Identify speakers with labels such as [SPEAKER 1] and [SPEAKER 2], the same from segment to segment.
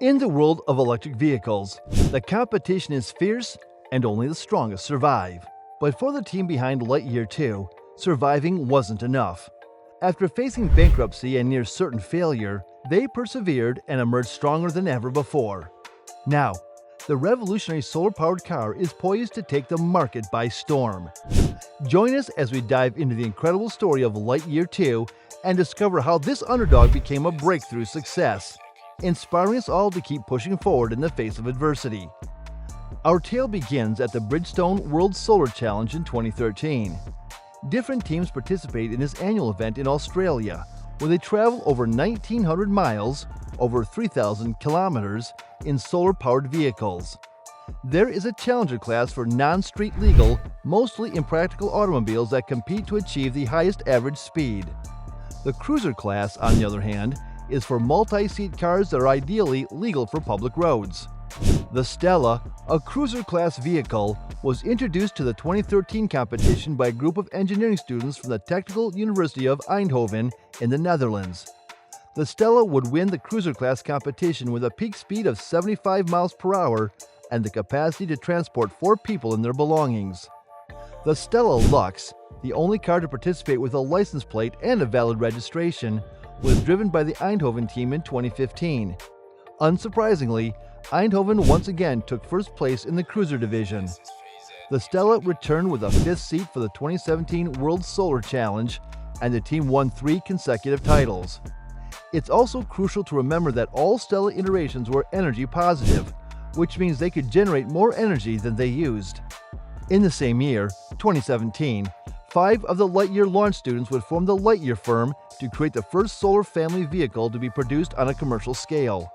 [SPEAKER 1] In the world of electric vehicles, the competition is fierce and only the strongest survive. But for the team behind Lightyear 2, surviving wasn't enough. After facing bankruptcy and near certain failure, they persevered and emerged stronger than ever before. Now, the revolutionary solar-powered car is poised to take the market by storm. Join us as we dive into the incredible story of Lightyear 2 and discover how this underdog became a breakthrough success, inspiring us all to keep pushing forward in the face of adversity. Our tale begins at the Bridgestone World Solar Challenge in 2013. Different teams participate in this annual event in Australia, where they travel over 1,900 miles, over 3,000 kilometers, in solar-powered vehicles. There is a challenger class for non-street legal, mostly impractical automobiles that compete to achieve the highest average speed. The cruiser class, on the other hand, is for multi-seat cars that are ideally legal for public roads. The Stella, a cruiser-class vehicle, was introduced to the 2013 competition by a group of engineering students from the Technical University of Eindhoven in the Netherlands. The Stella would win the cruiser-class competition with a peak speed of 75 miles per hour and the capacity to transport 4 people and their belongings. The Stella Luxe, the only car to participate with a license plate and a valid registration, was driven by the Eindhoven team in 2015. Unsurprisingly, Eindhoven once again took first place in the cruiser division. The Stella returned with a 5th seat for the 2017 World Solar Challenge, and the team won 3 consecutive titles. It's also crucial to remember that all Stella iterations were energy positive, which means they could generate more energy than they used. In the same year, 2017, 5 of the Lightyear launch students would form the Lightyear firm to create the first solar family vehicle to be produced on a commercial scale.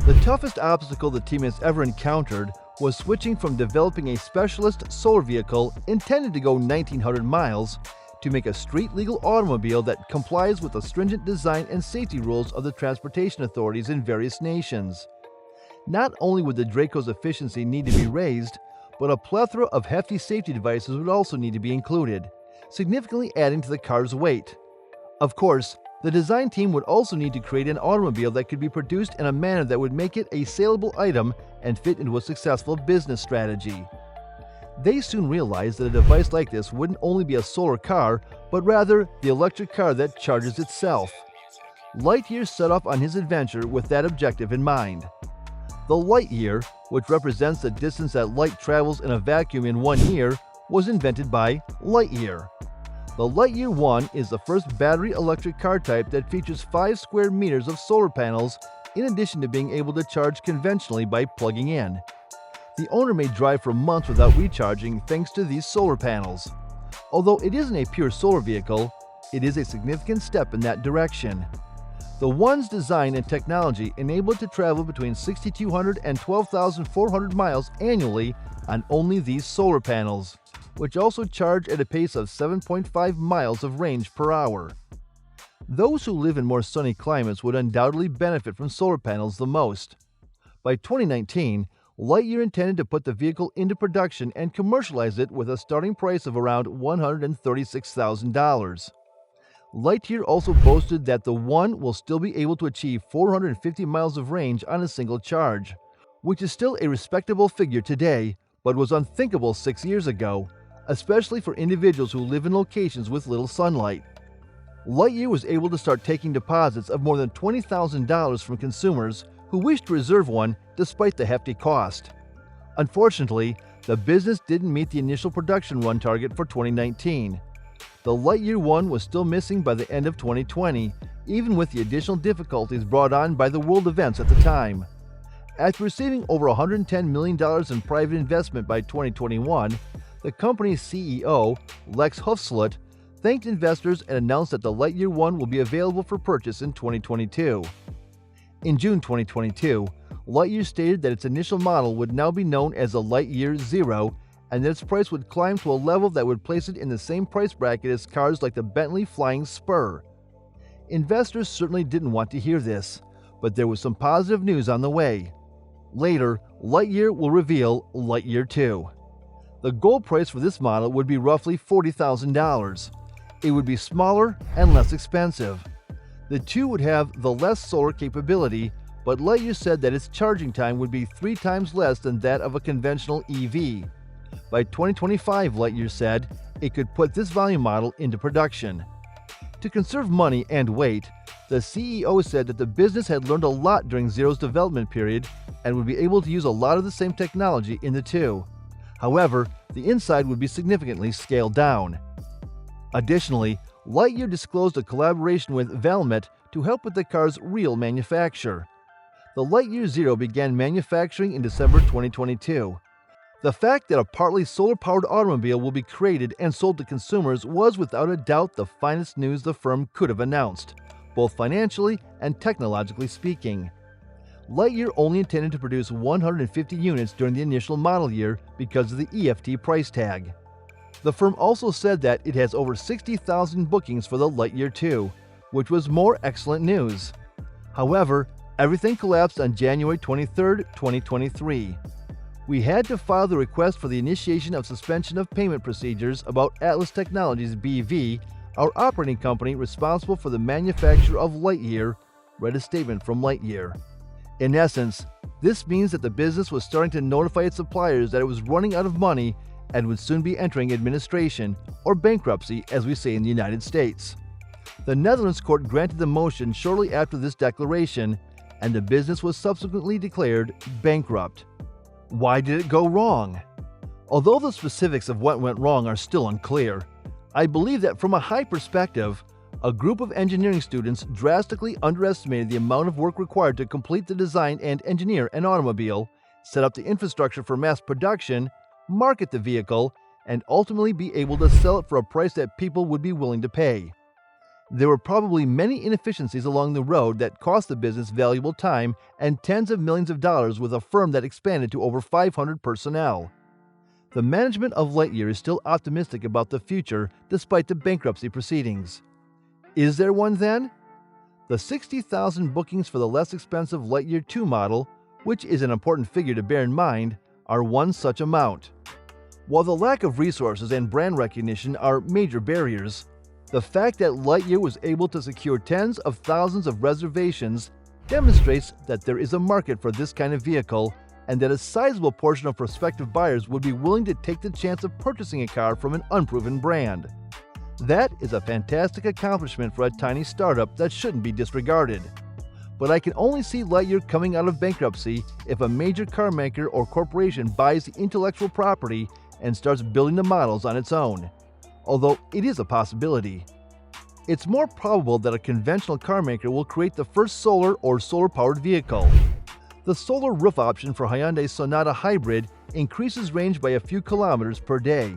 [SPEAKER 1] The toughest obstacle the team has ever encountered was switching from developing a specialist solar vehicle intended to go 1,900 miles to make a street-legal automobile that complies with the stringent design and safety rules of the transportation authorities in various nations. Not only would the Draco's efficiency need to be raised, but a plethora of hefty safety devices would also need to be included, significantly adding to the car's weight. Of course, the design team would also need to create an automobile that could be produced in a manner that would make it a saleable item and fit into a successful business strategy. They soon realized that a device like this wouldn't only be a solar car, but rather the electric car that charges itself. Lightyear set off on his adventure with that objective in mind. The Lightyear, which represents the distance that light travels in a vacuum in 1 year, was invented by Lightyear. The Lightyear 1 is the first battery electric car type that features 5 square meters of solar panels in addition to being able to charge conventionally by plugging in. The owner may drive for months without recharging thanks to these solar panels. Although it isn't a pure solar vehicle, it is a significant step in that direction. The One's design and technology enable it to travel between 6,200 and 12,400 miles annually on only these solar panels, which also charge at a pace of 7.5 miles of range per hour. Those who live in more sunny climates would undoubtedly benefit from solar panels the most. By 2019, Lightyear intended to put the vehicle into production and commercialize it with a starting price of around $136,000. Lightyear also boasted that the One will still be able to achieve 450 miles of range on a single charge, which is still a respectable figure today, but was unthinkable 6 years ago, especially for individuals who live in locations with little sunlight. Lightyear was able to start taking deposits of more than $20,000 from consumers who wished to reserve one despite the hefty cost. Unfortunately, the business didn't meet the initial production run target for 2019. The Lightyear 1 was still missing by the end of 2020, even with the additional difficulties brought on by the world events at the time. After receiving over $110 million in private investment by 2021, the company's CEO, Lex Hufslet, thanked investors and announced that the Lightyear 1 will be available for purchase in 2022. In June 2022, Lightyear stated that its initial model would now be known as the Lightyear Zero and that its price would climb to a level that would place it in the same price bracket as cars like the Bentley Flying Spur. Investors certainly didn't want to hear this, but there was some positive news on the way. Later, Lightyear will reveal Lightyear 2. The goal price for this model would be roughly $40,000. It would be smaller and less expensive. The 2 would have the less solar capability, but Lightyear said that its charging time would be 3 times less than that of a conventional EV. By 2025, Lightyear said, it could put this volume model into production. To conserve money and weight, the CEO said that the business had learned a lot during Zero's development period and would be able to use a lot of the same technology in the two. However, the inside would be significantly scaled down. Additionally, Lightyear disclosed a collaboration with Valmet to help with the car's real manufacture. The Lightyear Zero began manufacturing in December 2022. The fact that a partly solar-powered automobile will be created and sold to consumers was without a doubt the finest news the firm could have announced, both financially and technologically speaking. Lightyear only intended to produce 150 units during the initial model year because of the EFT price tag. The firm also said that it has over 60,000 bookings for the Lightyear 2, which was more excellent news. However, everything collapsed on January 23, 2023. We had to file the request for the initiation of suspension of payment procedures about Atlas Technologies BV, our operating company responsible for the manufacture of Lightyear, read a statement from Lightyear. In essence, this means that the business was starting to notify its suppliers that it was running out of money and would soon be entering administration, or bankruptcy as we say in the United States. The Netherlands court granted the motion shortly after this declaration, and the business was subsequently declared bankrupt. Why did it go wrong? Although the specifics of what went wrong are still unclear, I believe that from a high perspective, a group of engineering students drastically underestimated the amount of work required to complete the design and engineer an automobile, set up the infrastructure for mass production, market the vehicle, and ultimately be able to sell it for a price that people would be willing to pay. There were probably many inefficiencies along the road that cost the business valuable time and tens of millions of dollars with a firm that expanded to over 500 personnel. The management of Lightyear is still optimistic about the future despite the bankruptcy proceedings. Is there one then? The 60,000 bookings for the less expensive Lightyear 2 model, which is an important figure to bear in mind, are one such amount. While the lack of resources and brand recognition are major barriers, the fact that Lightyear was able to secure tens of thousands of reservations demonstrates that there is a market for this kind of vehicle and that a sizable portion of prospective buyers would be willing to take the chance of purchasing a car from an unproven brand. That is a fantastic accomplishment for a tiny startup that shouldn't be disregarded. But I can only see Lightyear coming out of bankruptcy if a major car maker or corporation buys the intellectual property and starts building the models on its own, although it is a possibility. It's more probable that a conventional car maker will create the first solar or solar-powered vehicle. The solar roof option for Hyundai's Sonata Hybrid increases range by a few kilometers per day.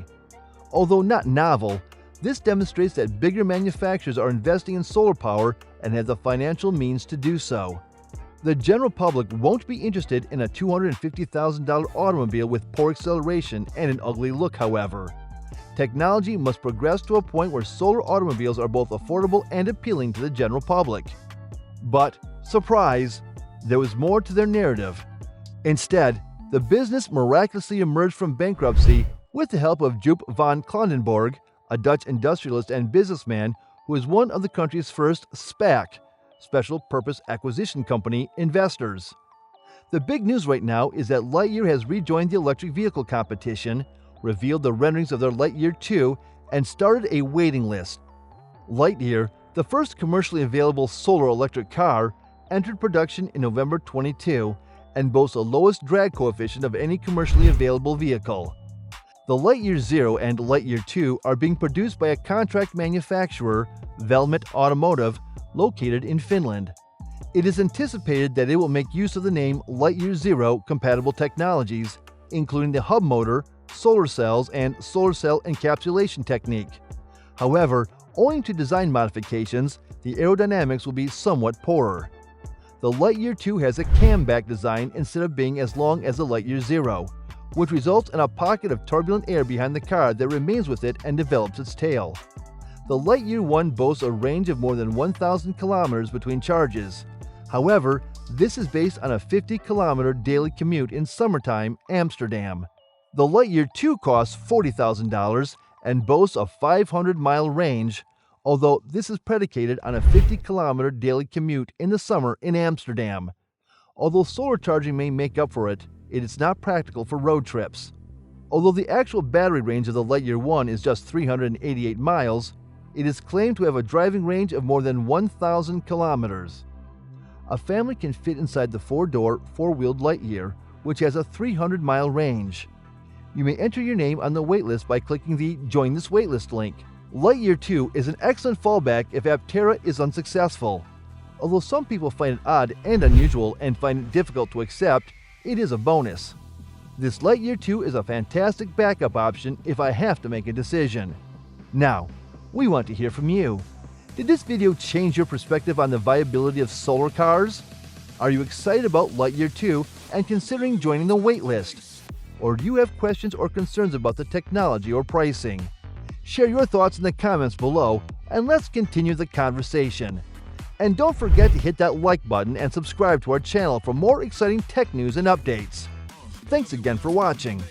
[SPEAKER 1] Although not novel, this demonstrates that bigger manufacturers are investing in solar power and have the financial means to do so. The general public won't be interested in a $250,000 automobile with poor acceleration and an ugly look, however. Technology must progress to a point where solar automobiles are both affordable and appealing to the general public. But, surprise, there was more to their narrative. Instead, the business miraculously emerged from bankruptcy with the help of Joop van Clandenborg, a Dutch industrialist and businessman who is one of the country's first SPAC, Special Purpose Acquisition Company, investors. The big news right now is that Lightyear has rejoined the electric vehicle competition, revealed the renderings of their Lightyear 2, and started a waiting list. Lightyear, the first commercially available solar electric car, entered production in November 22 and boasts the lowest drag coefficient of any commercially available vehicle. The Lightyear Zero and Lightyear 2 are being produced by a contract manufacturer, Valmet Automotive, located in Finland. It is anticipated that it will make use of the name Lightyear Zero compatible technologies, including the hub motor, solar cells, and solar cell encapsulation technique. However, owing to design modifications, the aerodynamics will be somewhat poorer. The Lightyear 2 has a cam-back design instead of being as long as the Lightyear Zero, which results in a pocket of turbulent air behind the car that remains with it and develops its tail. The Lightyear 1 boasts a range of more than 1,000 kilometers between charges. However, this is based on a 50-kilometer daily commute in summertime Amsterdam. The Lightyear 2 costs $40,000 and boasts a 500-mile range, although this is predicated on a 50-kilometer daily commute in the summer in Amsterdam. Although solar charging may make up for it, it is not practical for road trips. Although the actual battery range of the Lightyear 1 is just 388 miles, it is claimed to have a driving range of more than 1,000 kilometers. A family can fit inside the four-door, four-wheeled Lightyear, which has a 300-mile range. You may enter your name on the waitlist by clicking the Join This Waitlist link. Lightyear 2 is an excellent fallback if Aptera is unsuccessful. Although some people find it odd and unusual and find it difficult to accept, it is a bonus. This Lightyear 2 is a fantastic backup option if I have to make a decision. Now, we want to hear from you. Did this video change your perspective on the viability of solar cars? Are you excited about Lightyear 2 and considering joining the waitlist? Or do you have questions or concerns about the technology or pricing? Share your thoughts in the comments below and let's continue the conversation. And don't forget to hit that like button and subscribe to our channel for more exciting tech news and updates. Thanks again for watching.